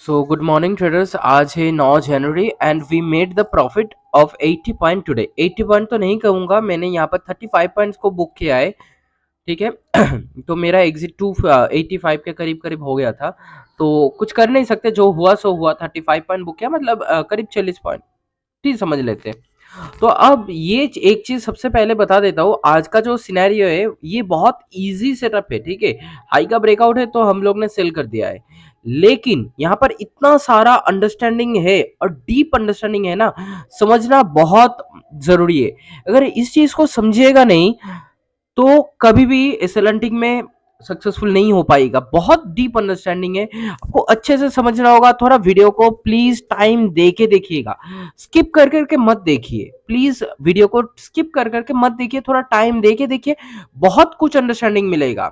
So good morning traders. आज है 9 जनवरी and we made the profit of 80 point today. 80 point तो नहीं कहूँगा, मैंने यहाँ पर 35 पॉइंट्स को बुक किया है। ठीक है। तो मेरा एग्जिट 85 के करीब करीब हो गया था, तो कुछ कर नहीं सकते, जो हुआ सो हुआ। 35 पॉइंट बुक किया, मतलब करीब 40 पॉइंट, ठीक समझ लेते हैं। तो अब ये एक चीज सबसे पहले बता देता हूँ, आज का जो सिनेरियो है ये बहुत इजी सेटअप है। ठीक है, हाई का ब्रेकआउट है तो हम लोग ने सेल कर दिया है, लेकिन यहाँ पर इतना सारा अंडरस्टैंडिंग है और डीप अंडरस्टैंडिंग है ना, समझना बहुत जरूरी है। अगर इस चीज को समझिएगा नहीं तो कभी भी इस लर्निंग में सक्सेसफुल नहीं हो पाएगा। बहुत डीप अंडरस्टैंडिंग है, आपको अच्छे से समझना होगा। थोड़ा वीडियो को प्लीज टाइम दे के देखिएगा, स्किप कर करके मत देखिए। प्लीज वीडियो को स्किप कर करके मत देखिए, थोड़ा टाइम दे के देखिए, बहुत कुछ अंडरस्टैंडिंग मिलेगा।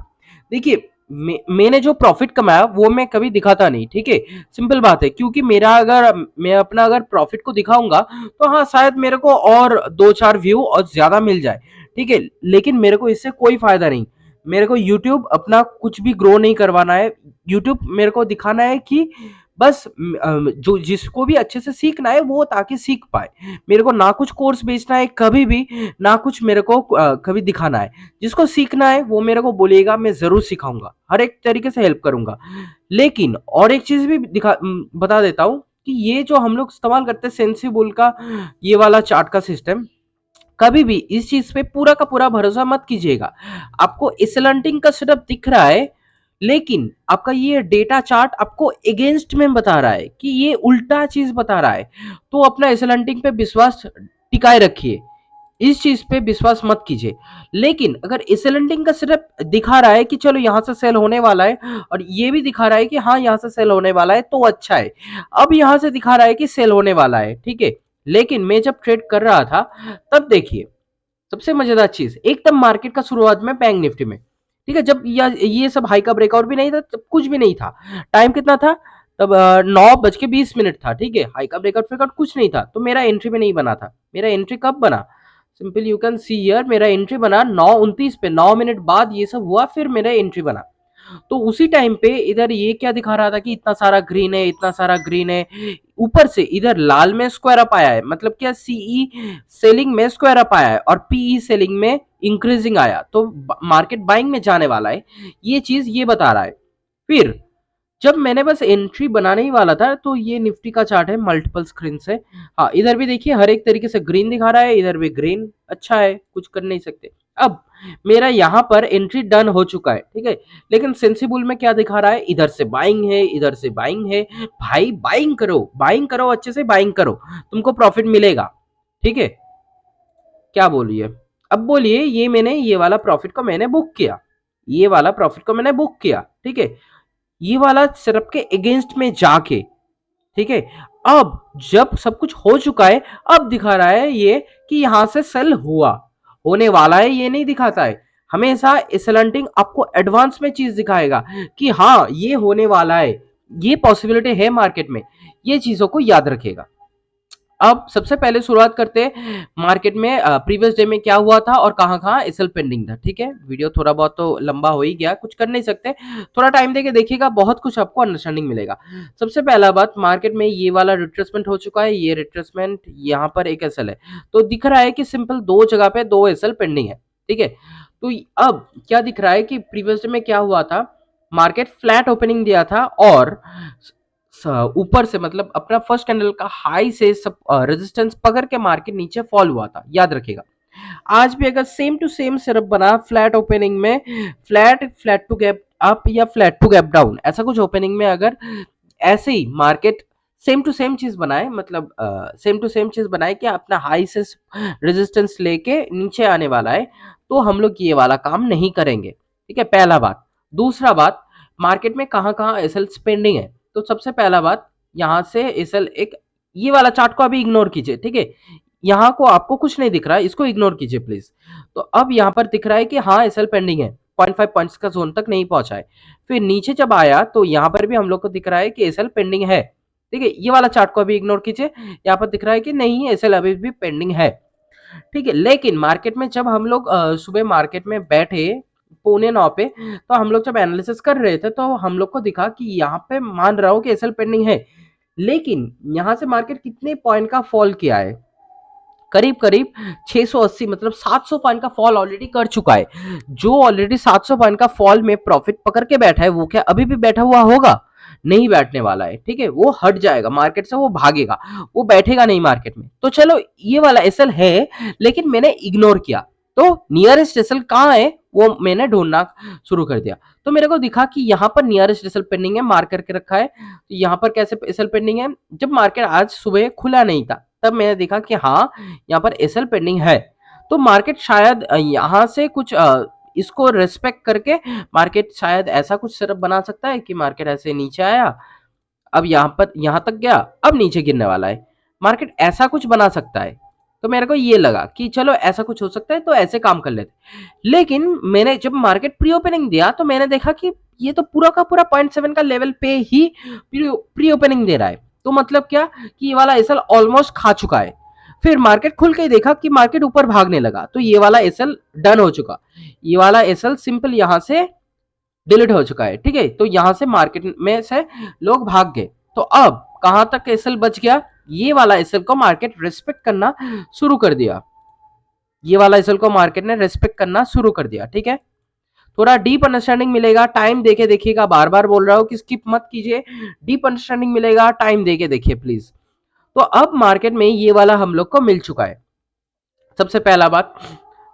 देखिए, मैंने जो प्रॉफिट कमाया वो मैं कभी दिखाता नहीं। ठीक है, सिंपल बात है, क्योंकि मैं अपना अगर प्रॉफिट को दिखाऊंगा तो हाँ शायद मेरे को और दो चार व्यू और ज्यादा मिल जाए। ठीक है, लेकिन मेरे को इससे कोई फायदा नहीं। मेरे को YouTube अपना कुछ भी ग्रो नहीं करवाना है। YouTube मेरे को दिखाना है कि बस जो जिसको भी अच्छे से सीखना है वो ताकि सीख पाए। मेरे को ना कुछ कोर्स बेचना है कभी भी, ना कुछ मेरे को कभी दिखाना है। जिसको सीखना है वो मेरे को बोलिएगा, मैं जरूर सिखाऊंगा, हर एक तरीके से हेल्प करूंगा। लेकिन और एक चीज भी बता देता हूँ कि ये जो हम लोग इस्तेमाल करते हैं सेंसिबल का ये वाला चार्ट का सिस्टम, कभी भी इस चीज पे पूरा का पूरा भरोसा मत कीजिएगा। आपको एसएलएंटिंग का सेटअप दिख रहा है, लेकिन आपका ये डेटा चार्ट आपको अगेंस्ट में बता रहा है कि ये उल्टा चीज बता रहा है। तो अपना एसएलएंटिंग पे विश्वास टिकाए रखिए, इस चीज पे विश्वास मत कीजिए। लेकिन अगर एसएलएंटिंग का सेटअप दिखा रहा है कि चलो यहां से सेल होने वाला है, और ये भी दिखा रहा है कि हाँ यहां से सेल होने वाला है, तो अच्छा है। अब यहां से दिखा रहा है कि सेल होने वाला है, ठीक है, लेकिन मैं जब ट्रेड कर रहा था तब देखिए, सबसे मजेदार चीज, एकदम मार्केट का शुरुआत में बैंक निफ्टी में, ठीक है, जब ये सब हाई का ब्रेकआउट भी नहीं था, तब कुछ भी नहीं था। टाइम कितना था तब? 9:20 था। ठीक है, हाई का ब्रेकआउट ब्रेकआउट कुछ नहीं था, तो मेरा एंट्री में नहीं बना था। मेरा एंट्री कब बना? Simple you can see here, मेरा एंट्री बना 9:29 पे। 9 मिनट बाद ये सब हुआ, फिर मेरा एंट्री बना। तो उसी टाइम पे इधर ये क्या दिखा रहा था कि इतना सारा ग्रीन है, इतना सारा ग्रीन है। ऊपर से इधर लाल में स्क्वायर अप आया है, मतलब क्या, सीई सेलिंग में स्क्वायर अप आया है और पीई सेलिंग में इंक्रीजिंग आया, तो मार्केट बाइंग में जाने वाला है। ये चीज ये बता रहा है। फिर जब मैंने बस एंट्री बनाने ही वाला था, तो ये निफ्टी का चार्ट है मल्टीपल स्क्रीन से। हाँ, इधर भी देखिए हर एक तरीके से ग्रीन दिखा रहा है, इधर भी ग्रीन। अच्छा है, कुछ कर नहीं सकते। अब मेरा यहाँ पर एंट्री डन हो चुका है, ठीक है, लेकिन सेंसिबल में क्या दिखा रहा है? इधर से बाइंग है, इधर से बाइंग है। भाई बाइंग करो, बाइंग करो, अच्छे से बाइंग करो, तुमको प्रॉफिट मिलेगा। ठीक है, क्या बोलिए? अब बोलिए, ये वाला प्रॉफिट को मैंने बुक किया, ये वाला प्रॉफिट को मैंने बुक किया, ठीक है, ये वाला सिर्फ के अगेंस्ट में जाके, ठीक है। अब जब सब कुछ हो चुका है, अब दिखा रहा है ये कि यहां से सेल हुआ, होने वाला है, ये नहीं दिखाता है। हमेशा एसलंटिंग आपको एडवांस में चीज दिखाएगा कि हाँ ये होने वाला है, ये पॉसिबिलिटी है मार्केट में। ये चीजों को याद रखिएगा। अब सबसे पहले शुरुआत करते हैं मार्केट में प्रीवियस डे में क्या हुआ था और कहां कहां एसएल पेंडिंग था। ठीक है, वीडियो थोड़ा बहुत तो लंबा हो ही गया, कुछ कर नहीं सकते, थोड़ा टाइम देके देखिएगा, बहुत कुछ आपको अंडरस्टैंडिंग मिलेगा। सबसे पहला बात, मार्केट में ये वाला रिट्रेसमेंट हो चुका है, ये रिट्रेसमेंट, यहाँ पर एक एसएल है, तो दिख रहा है कि सिंपल दो जगह पे दो एसएल पेंडिंग है। ठीक है, तो अब क्या दिख रहा है कि प्रीवियस डे में क्या हुआ था, मार्केट फ्लैट ओपनिंग दिया था और ऊपर से, मतलब अपना फर्स्ट कैंडल का हाई से सब रेजिस्टेंस पकड़ के मार्केट नीचे फॉल हुआ था, याद रखेगा। आज भी अगर सेम टू सेम सिर्फ बना फ्लैट ओपनिंग में, flat flat to gap up या फ्लैट टू गैप डाउन, ऐसा कुछ ओपनिंग में अगर ऐसे ही मार्केट सेम टू सेम चीज बनाए, मतलब सेम टू सेम चीज बनाए कि अपना हाई से रेजिस्टेंस लेके नीचे आने वाला है, तो हम लोग ये वाला काम नहीं करेंगे। ठीक है, पहला बात। दूसरा बात, मार्केट में कहां कहां एसएल पेंडिंग है, तो सबसे पहला बात, यहां से एसएल एक, ये वाला चार्ट को अभी इग्नोर कीजिए। ठीक है, यहाँ को आपको कुछ नहीं दिख रहा है, इसको इग्नोर कीजिए प्लीज। तो अब यहाँ पर दिख रहा है कि हाँ एसएल पेंडिंग है, 0.5 पॉइंट्स का जोन तक नहीं पहुंचा है। फिर नीचे जब आया तो यहाँ पर भी हम लोग को दिख रहा है कि एसएल पेंडिंग है। ठीक है, ये वाला चार्ट को अभी इग्नोर कीजिए, यहाँ पर दिख रहा है कि नहीं एसएल अभी भी पेंडिंग है। ठीक है, लेकिन मार्केट में जब हम लोग सुबह मार्केट में बैठे, 9:15 पे, तो हम लोग जब एनालिसिस कर रहे थे तो हम लोग को दिखा कि यहाँ पे मान रहा हूँ कि एसएल पेंडिंग है, लेकिन यहाँ से मार्केट कितने पॉइंट का फॉल किया है, करीब करीब 680, मतलब 700 पॉइंट का फॉल ऑलरेडी कर चुका है। जो ऑलरेडी 700 पॉइंट का फॉल में प्रॉफिट पकड़ के बैठा है, वो क्या अभी भी बैठा हुआ होगा? नहीं बैठने वाला है, ठीक है, वो हट जाएगा मार्केट से, वो भागेगा, वो बैठेगा नहीं मार्केट में। तो चलो ये वाला एसएल है, लेकिन मैंने इग्नोर किया, तो नियरेस्ट एसएल कहाँ है वो मैंने ढूंढना शुरू कर दिया। तो मेरे को दिखा कि यहाँ पर नियरेस्ट एसएल पेंडिंग है, मार्क करके रखा है। तो यहाँ पर कैसे एसएल पेंडिंग है? जब मार्केट आज सुबह खुला नहीं था तब मैंने देखा कि हाँ यहाँ पर एसएल पेंडिंग है। तो मार्केट शायद यहाँ से कुछ इसको रेस्पेक्ट करके मार्केट शायद ऐसा कुछ सेटअप बना सकता है कि मार्केट ऐसे नीचे आया, अब यहाँ पर यहाँ तक गया, अब नीचे गिरने वाला है, मार्केट ऐसा कुछ बना सकता है। तो मेरे को ये लगा कि चलो ऐसा कुछ हो सकता है, तो ऐसे काम कर लेते। लेकिन मैंने जब मार्केट प्री ओपनिंग दिया तो मैंने देखा कि ये तो पूरा का पूरा 0.7 का लेवल पे ही प्री ओपनिंग दे रहा है। तो मतलब क्या कि ये वाला एसएल ऑलमोस्ट खा चुका है। फिर मार्केट खुल के देखा कि मार्केट ऊपर भागने लगा, तो ये वाला एसएल डन हो चुका, ये वाला एसएल सिंपल यहां से डिलीट हो चुका है, ठीक है। तो यहां से मार्केट में से लोग भाग गए। तो अब कहां तक एसएल बच गया? ये वाला एसएल को मार्केट रेस्पेक्ट करना शुरू कर दिया, ये वाला एसएल को मार्केट ने रेस्पेक्ट करना शुरू कर दिया, ठीक है। थोड़ा डीप अंडरस्टैंडिंग मिलेगा, टाइम देके देखिएगा, बार बार बोल रहा हूं कि स्किप मत कीजिए, डीप अंडरस्टैंडिंग मिलेगा, टाइम देके देखिए प्लीज। तो अब मार्केट में ये वाला हम लोग को मिल चुका है, सबसे पहला बात।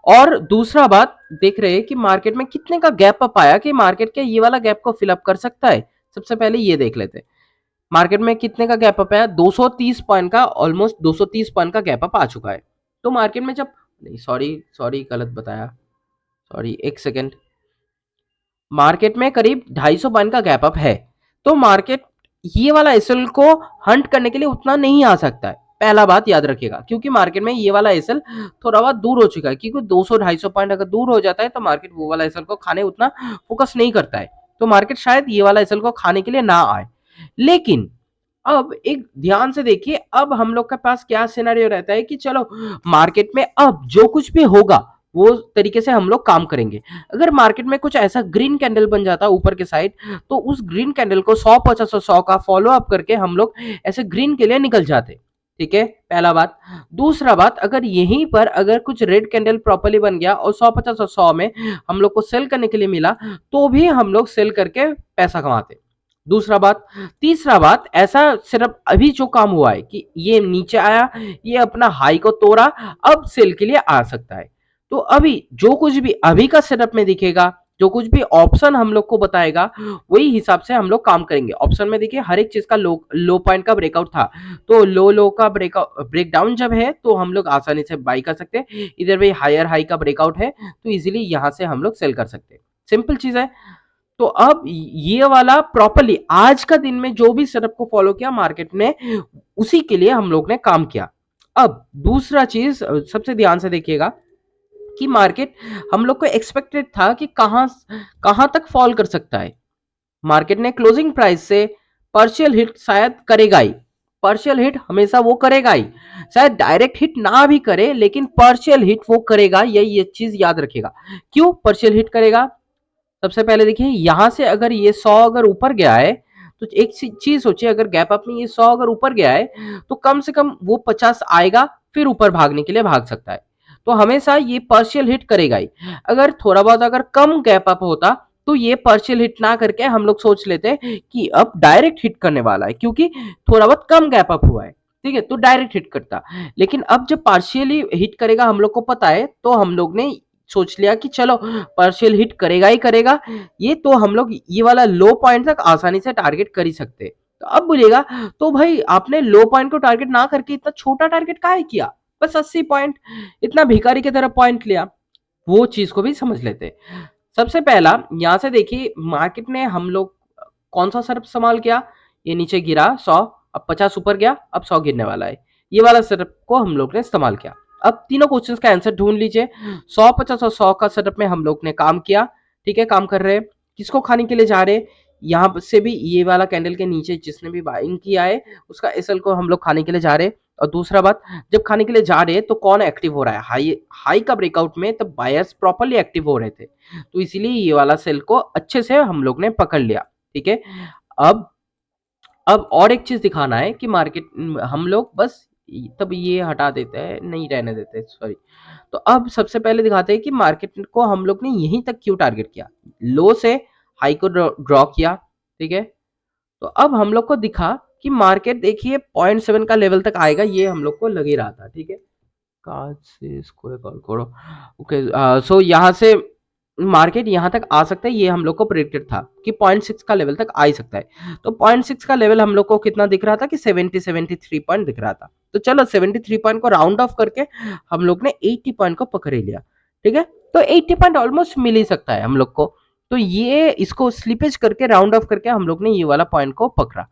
और दूसरा बात देख रहे हैं कि मार्केट में कितने का गैप अप आया, कि मार्केट के ये वाला गैप को फिलअप कर सकता है। सबसे पहले ये देख लेते हैं मार्केट में कितने का गैप अप आया, 230 पॉइंट का, ऑलमोस्ट 230 पॉइंट का गैप अप आ चुका है। तो मार्केट में जब, नहीं सॉरी सॉरी गलत बताया, सॉरी एक सेकेंड, मार्केट में करीब 250 पॉइंट का गैप अप है। तो मार्केट ये वाला एसएल को हंट करने के लिए उतना नहीं आ सकता है, पहला बात याद रखिएगा, क्योंकि मार्केट में ये वाला एसएल थोड़ा बहुत दूर हो चुका है, क्योंकि 200-250 पॉइंट अगर दूर हो जाता है तो मार्केट वो वाला एसएल को खाने उतना फोकस नहीं करता है। तो मार्केट शायद ये वाला एसएल को खाने के लिए ना आए। लेकिन अब एक ध्यान से देखिए, अब हम लोग के पास क्या सिनेरियो रहता है कि चलो मार्केट में अब जो कुछ भी होगा वो तरीके से हम लोग काम करेंगे। अगर मार्केट में कुछ ऐसा ग्रीन कैंडल बन जाता ऊपर के साइड, तो उस ग्रीन कैंडल को 100-50 और 100 का फॉलो अप करके हम लोग ऐसे ग्रीन के लिए निकल जाते, ठीक है, पहला बात। दूसरा बात, अगर यहीं पर अगर कुछ रेड कैंडल प्रॉपर्ली बन गया और 100-50 और 100 में हम लोग को सेल करने के लिए मिला, तो भी हम लोग सेल करके पैसा कमाते। दूसरा बात, तीसरा बात, ऐसा सिर्फ अभी जो काम हुआ है कि ये नीचे आया, ये अपना हाई को तोड़ा, अब सेल के लिए आ सकता है। तो अभी जो कुछ भी अभी का सेटअप में दिखेगा, जो कुछ भी ऑप्शन हम लोग को बताएगा, वही हिसाब से हम लोग काम करेंगे। ऑप्शन में देखिए हर एक चीज का लो पॉइंट का ब्रेकआउट था, तो लो का ब्रेकडाउन जब है तो हम लोग आसानी से बाई कर सकते हैं। इधर भी हायर हाई का ब्रेकआउट है, तो इजीली यहां से हम लोग सेल कर सकते हैं, सिंपल चीज है। तो अब ये वाला प्रॉपर्ली आज का दिन में जो भी सेटअप को फॉलो किया मार्केट ने, उसी के लिए हम लोग ने काम किया। अब दूसरा चीज सबसे ध्यान से देखिएगा कि मार्केट हम लोग को एक्सपेक्टेड था कि कहां कहां तक फॉल कर सकता है। मार्केट ने क्लोजिंग प्राइस से पार्शियल हिट शायद करेगा ही, पार्शियल हिट हमेशा वो करेगा ही, शायद डायरेक्ट हिट ना भी करे लेकिन पार्शियल हिट वो करेगा, ये चीज याद रखेगा। क्यों पार्शियल हिट करेगा? सबसे पहले देखिए यहां से अगर ये 100 अगर ऊपर गया है, तो एक चीज सोचिए, अगर गैप अप में ये 100 अगर ऊपर गया है, तो कम से कम वो 50 आएगा, फिर ऊपर भागने के लिए भाग सकता है। तो हमेशा ये पार्शियल हिट करेगा ही। अगर थोड़ा बहुत अगर कम गैप अप होता, तो ये पार्शियल हिट ना करके हम लोग सोच लेते कि अब डायरेक्ट हिट करने वाला है, क्योंकि थोड़ा बहुत कम गैप अप हुआ है, ठीक है, तो डायरेक्ट हिट करता। लेकिन अब जब पार्शियली हिट करेगा हम लोग को पता है, तो हम लोग ने सोच लिया कि चलो पार्शियल हिट करेगा ही करेगा ये, तो हम लोग ये वाला लो पॉइंट तक आसानी से टारगेट कर ही सकते। तो अब बोलिएगा तो भाई आपने लो पॉइंट को टारगेट ना करके इतना छोटा टारगेट काहे किया, बस 80 पॉइंट, इतना भिखारी की तरह पॉइंट लिया, वो चीज को भी समझ लेते। सबसे पहला यहां से देखिए मार्केट ने हम लोग कौन सा सेटअप इस्तेमाल किया, ये नीचे गिरा 100, अब 50 ऊपर गया, अब 100 गिरने वाला है, ये वाला सेटअप को हम लोग ने इस्तेमाल किया। अब तीनों क्वेश्चंस का आंसर ढूंढ लीजिए। 100, 50 और 100 का सेटअप में हम लोग ने काम किया, ठीक है, काम कर रहे हैं, किसको खाने के लिए जा रहे हैं, यहाँ से भी ये वाला कैंडल के नीचे जिसने भी बाइंग किया है उसका एसएल को हम लोग खाने के लिए जा रहे हैं। और दूसरा बात, जब खाने के लिए जा रहे हैं तो कौन एक्टिव हो रहा है, हाई हाई का ब्रेकआउट में तब बायर्स प्रॉपर्ली एक्टिव हो रहे थे, तो इसीलिए ये वाला सेल को अच्छे से हम लोग ने पकड़ लिया। ठीक है, अब अब और एक चीज दिखाना है कि मार्केट हम लोग बस तब ये हटा देते हैं, नहीं रहने देते, सॉरी। तो अब सबसे पहले दिखाते हैं कि मार्केट को हम लोग ने यहीं तक क्यों टारगेट किया, लो से हाई को ड्रॉ किया। ठीक है, तो अब हम लोग को दिखा कि मार्केट देखिए 0.7 का लेवल तक आएगा, ये हम लोग को लग ही रहा था। ठीक है, कार्ड से इसको रिकॉर्ड करो। ओके, सो यहाँ से मार्केट यहाँ तक आ सकता है, ये हम लोग को प्रेडिक्टेड था कि 0.6 का लेवल तक आ ही सकता है। तो 0.6 का लेवल हम लोग को कितना दिख रहा था कि 73 पॉइंट दिख रहा था। तो चलो 73 पॉइंट को राउंड ऑफ करके हम लोग ने 80 पॉइंट को पकड़ ही लिया। ठीक है, तो 80 पॉइंट ऑलमोस्ट मिल ही सकता है हम लोग को। तो ये इसको स्लिपेज करके राउंड ऑफ करके हम लोग ने ये वाला पॉइंट को पकड़ा।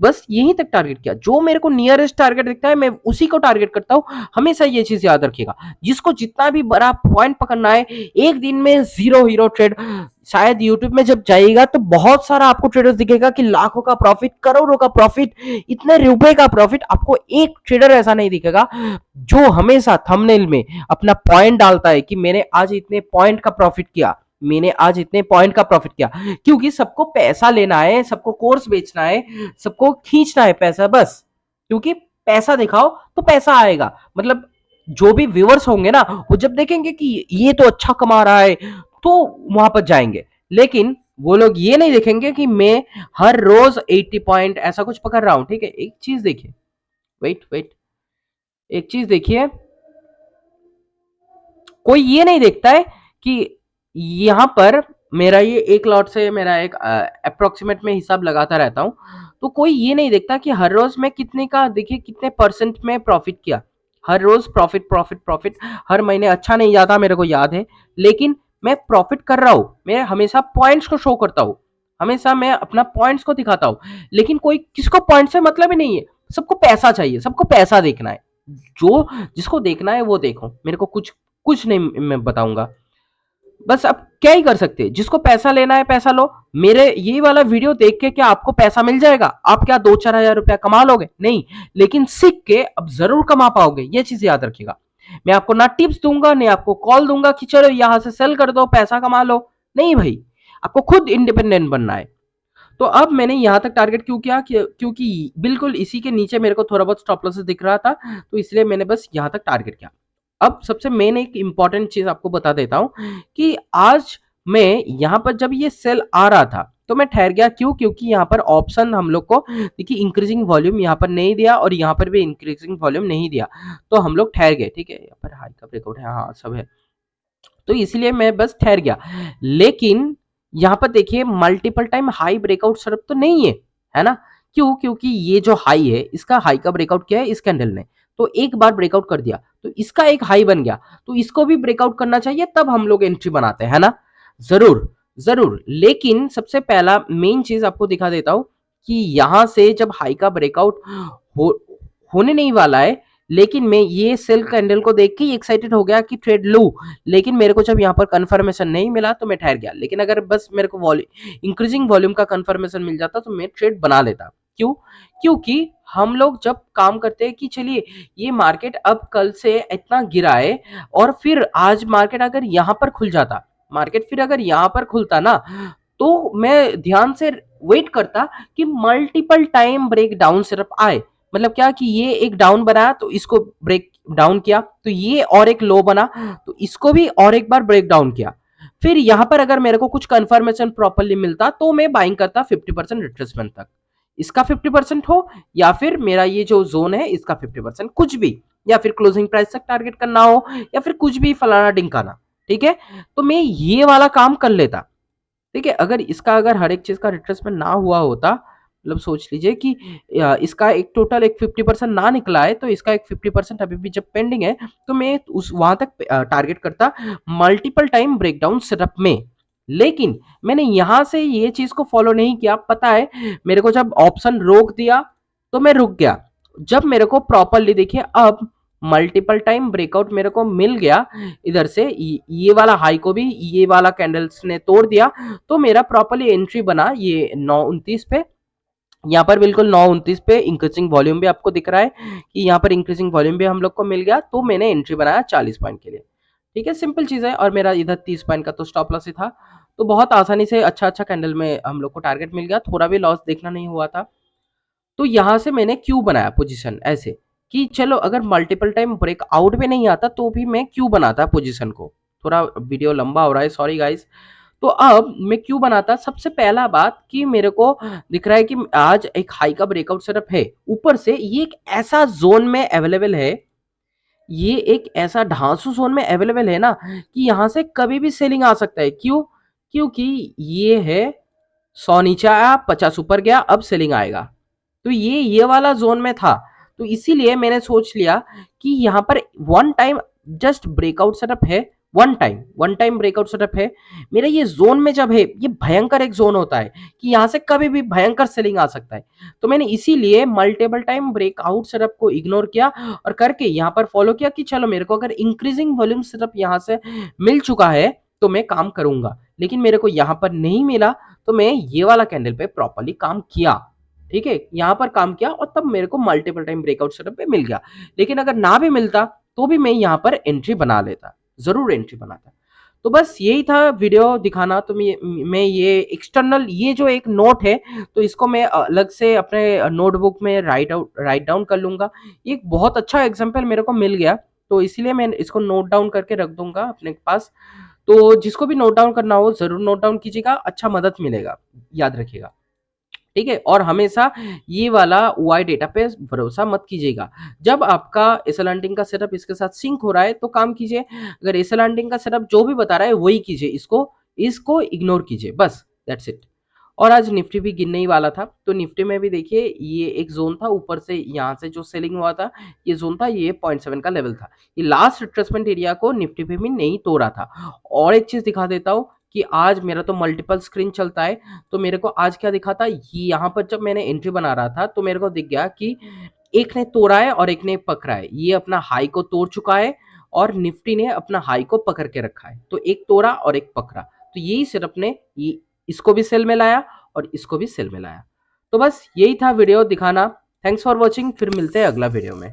बस यहीं तक टारगेट किया, जो मेरे को नियरेस्ट टारगेट दिखता है मैं उसी को टारगेट करता हूं। हमेशा ये चीज याद रखिएगा, जिसको जितना भी बड़ा पॉइंट पकड़ना है, एक दिन में जीरो हीरो ट्रेड, शायद यूट्यूब में जब जाइएगा तो बहुत सारा आपको ट्रेडर्स दिखेगा कि लाखों का प्रॉफिट, करोड़ों का प्रॉफिट, इतने रुपए का प्रॉफिट। आपको एक ट्रेडर ऐसा नहीं दिखेगा जो हमेशा थंबनेल में अपना पॉइंट डालता है कि मैंने आज इतने पॉइंट का प्रॉफिट किया, मैंने आज इतने पॉइंट का प्रॉफिट किया। क्योंकि सबको पैसा लेना है, सबको कोर्स बेचना है, सबको खींचना है पैसा बस। क्योंकि पैसा दिखाओ तो पैसा आएगा। मतलब जो भी व्यूअर्स होंगे ना, वो जब देखेंगे कि ये तो अच्छा कमा रहा है तो वहां पर जाएंगे। लेकिन वो लोग ये नहीं देखेंगे कि मैं हर रोज 80 पॉइंट ऐसा कुछ पकड़ रहा हूं। ठीक है, एक चीज देखिए, वेट वेट, एक चीज देखिए, कोई ये नहीं देखता है कि यहाँ पर मेरा ये एक लॉट से मेरा एक अप्रोक्सीमेट में हिसाब लगाता रहता हूँ। तो कोई ये नहीं देखता कि हर रोज मैं कितने का, देखिए कितने परसेंट में प्रॉफिट किया। हर रोज प्रॉफिट प्रॉफिट प्रॉफिट, हर महीने अच्छा नहीं जाता मेरे को याद है, लेकिन मैं प्रॉफिट कर रहा हूँ। मैं हमेशा पॉइंट्स को शो करता हूँ, हमेशा मैं अपना पॉइंट्स को दिखाता हूँ। लेकिन कोई किसको पॉइंट से मतलब ही नहीं है, सबको पैसा चाहिए, सबको पैसा देखना है। जो जिसको देखना है वो देखो, मेरे को कुछ कुछ नहीं मैं बताऊंगा। बस अब क्या ही कर सकते हैं, जिसको पैसा लेना है पैसा लो। मेरे ये वाला वीडियो देख के क्या आपको पैसा मिल जाएगा? आप क्या 2-4 हजार रुपया कमा लोगे? नहीं, लेकिन सीख के अब जरूर कमा पाओगे, ये चीज याद रखिएगा। मैं आपको ना टिप्स दूंगा, नहीं आपको कॉल दूंगा कि चलो यहां से सेल कर दो पैसा कमा लो। नहीं भाई, आपको खुद इंडिपेंडेंट बनना है। तो अब मैंने यहां तक टारगेट क्यों किया क्योंकि बिल्कुल इसी के नीचे मेरे को थोड़ा बहुत स्टॉप लॉसेस दिख रहा था, तो इसलिए मैंने बस यहां तक टारगेट किया। अब सबसे मेन एक इंपॉर्टेंट चीज आपको बता देता हूं कि आज मैं यहां पर जब ये सेल आ रहा था तो मैं ठहर गया। क्यों? क्योंकि यहाँ पर ऑप्शन हम लोग को देखिए इंक्रीजिंग वॉल्यूम यहाँ पर नहीं दिया और यहाँ पर भी इंक्रीजिंग वॉल्यूम नहीं दिया, तो हम लोग ठहर गए। ठीक है, यहाँ पर हाई का ब्रेकआउट है, हाँ सब है, तो इसलिए मैं बस ठहर गया। लेकिन यहाँ पर देखिए मल्टीपल टाइम हाई ब्रेकआउट सर्व तो नहीं है, है ना? क्यों? क्योंकि ये जो हाई है, इसका हाई का ब्रेकआउट किया है इस कैंडल ने, तो एक बार ब्रेकआउट कर दिया तो इसका एक हाई बन गया, तो इसको भी ब्रेकआउट करना चाहिए, तब हम लोग एंट्री बनाते हैं, है ना? जरूर जरूर। लेकिन सबसे पहला मेन चीज आपको दिखा देता हूं कि यहां से जब हाई का ब्रेकआउट हो होने नहीं वाला है, लेकिन मैं ये सेल कैंडल को देख के एक्साइटेड हो गया कि ट्रेड लूं। लेकिन मेरे को जब यहाँ पर कंफर्मेशन नहीं मिला तो मैं ठहर गया। लेकिन अगर बस मेरे को इंक्रीजिंग वॉल्यूम का कंफर्मेशन मिल जाता तो मैं ट्रेड बना लेता। क्यों? क्योंकि हम लोग जब काम करते हैं कि चलिए ये मार्केट अब कल से इतना गिरा है और फिर आज मार्केट अगर यहाँ पर खुल जाता, मार्केट फिर अगर यहाँ पर खुलता ना, तो मैं ध्यान से वेट करता कि मल्टीपल टाइम ब्रेक डाउन सिर्फ आए। मतलब क्या कि ये एक डाउन बनाया तो इसको ब्रेक डाउन किया, तो ये और एक लो बना तो इसको भी और एक बार ब्रेक डाउन किया। फिर यहां पर अगर मेरे को कुछ कंफर्मेशन प्रॉपरली मिलता तो मैं बाइंग करता 50% रिट्रेसमेंट तक, इसका 50% हो या फिर मेरा ये जो जोन है इसका 50%, कुछ भी, या फिर क्लोजिंग प्राइस तक टारगेट करना हो या फिर कुछ भी फलाना डिंकाना। ठीक है, तो मैं ये वाला काम कर लेता। ठीक है, अगर इसका अगर हर एक चीज का रिट्रेसमेंट ना हुआ होता, मतलब सोच लीजिए कि इसका एक टोटल एक 50% ना निकला है तो इसका एक 50% अभी भी जब पेंडिंग है, तो मैं उस वहां तक टारगेट करता मल्टीपल टाइम ब्रेकडाउन सेटअप में। लेकिन मैंने यहां से ये चीज को फॉलो नहीं किया। पता है मेरे को जब ऑप्शन रोक दिया तो मैं रुक गया। जब मेरे को प्रॉपरली देखिए अब मल्टीपल टाइम ब्रेकआउट मेरे को मिल गया इधर से, ये वाला हाई को भी ये वाला कैंडल्स ने तोड़ दिया, तो मेरा प्रॉपरली एंट्री बना ये 9:29 पे। यहाँ पर बिल्कुल 9:29 पे इंक्रीजिंग वॉल्यूम भी आपको दिख रहा है कि यहाँ पर इंक्रीजिंग वॉल्यूम भी हम लोग को मिल गया, तो मैंने एंट्री बनाया 40 पॉइंट के लिए। ठीक है, सिंपल चीज है, और मेरा इधर 30 पॉइंट का तो स्टॉप लॉस ही था, तो बहुत आसानी से अच्छा अच्छा कैंडल में हम लोग को टारगेट मिल गया, थोड़ा भी लॉस देखना नहीं हुआ था। तो यहाँ से मैंने क्यू बनाया पोजीशन ऐसे कि चलो अगर मल्टीपल टाइम ब्रेकआउट भी नहीं आता तो भी मैं क्यू बनाता पोजीशन को। थोड़ा वीडियो लंबा हो रहा है, सॉरी गाइस। तो अब मैं क्यों बनाता, सबसे पहला बात कि मेरे को दिख रहा है कि आज एक हाई का ब्रेकआउट सेटअप है, ऊपर से ये एक ऐसा जोन में अवेलेबल है, ये एक ऐसा ढांसू जोन में अवेलेबल है ना कि यहां से कभी भी सेलिंग आ सकता है। क्यों? क्योंकि ये है 100 नीचे आया, 50 ऊपर गया, अब सेलिंग आएगा, तो ये वाला जोन में था। तो इसीलिए मैंने सोच लिया कि यहाँ पर one time just breakout setup है, वन टाइम ब्रेकआउट सेटअप है मेरा, ये जोन में जब है, ये भयंकर एक जोन होता है कि यहाँ से कभी भी भयंकर सेलिंग आ सकता है। तो मैंने इसीलिए मल्टीपल टाइम ब्रेकआउट सेटअप को इग्नोर किया और करके यहाँ पर फॉलो किया कि चलो मेरे को अगर इंक्रीजिंग वॉल्यूम सेटअप यहाँ से मिल चुका है तो मैं काम करूंगा, लेकिन मेरे को यहाँ पर नहीं मिला, तो मैं ये वाला कैंडल पे प्रॉपरली काम किया। ठीक है, यहाँ पर काम किया और तब मेरे को मल्टीपल टाइम ब्रेकआउट सेटअप पे मिल गया। लेकिन अगर ना भी मिलता तो भी मैं यहाँ पर एंट्री बना लेता, जरूर एंट्री बनाता। तो बस यही था वीडियो दिखाना। तो मैं ये एक्सटर्नल, ये जो एक नोट है, तो इसको मैं अलग से अपने नोटबुक में राइट डाउन कर लूंगा। एक बहुत अच्छा एग्जांपल मेरे को मिल गया, तो इसीलिए मैं इसको नोट डाउन करके रख दूंगा अपने पास। तो जिसको भी नोट डाउन करना हो जरूर नोट डाउन कीजिएगा, अच्छा मदद मिलेगा, याद रखिएगा। ठीक है, और हमेशा ये वाला वाई डेटा पे भरोसा मत कीजिएगा। जब आपका एसएल हंटिंग का सेटअप इसके साथ सिंक हो रहा है तो काम कीजिए, अगर एसएल हंटिंग का सेटअप जो भी बता रहा है वही कीजिए, इसको इसको इग्नोर कीजिए, बस दैट्स इट। और आज निफ्टी भी गिरने ही वाला था, तो निफ्टी में भी देखिए ये एक जोन था, ऊपर से यहाँ से जो सेलिंग हुआ था ये जोन था, ये 0.7 का लेवल था, ये लास्ट रिट्रेसमेंट एरिया को निफ्टी पे भी नहीं तोड़ा था। और एक चीज दिखा देता हूँ कि आज मेरा तो मल्टीपल स्क्रीन चलता है, तो मेरे को आज क्या दिखा था, ये यहाँ पर जब मैंने एंट्री बना रहा था तो मेरे को दिख गया कि एक ने तोड़ा है और एक ने पकड़ा है, ये अपना हाई को तोड़ चुका है और निफ्टी ने अपना हाई को पकड़ के रखा है, तो एक तोड़ा और एक पकड़ा, तो यही सिर्फ ने ये इसको भी सेल में लाया और इसको भी सेल में लाया। तो बस यही था वीडियो दिखाना। थैंक्स फॉर वॉचिंग, फिर मिलते हैं अगला वीडियो में।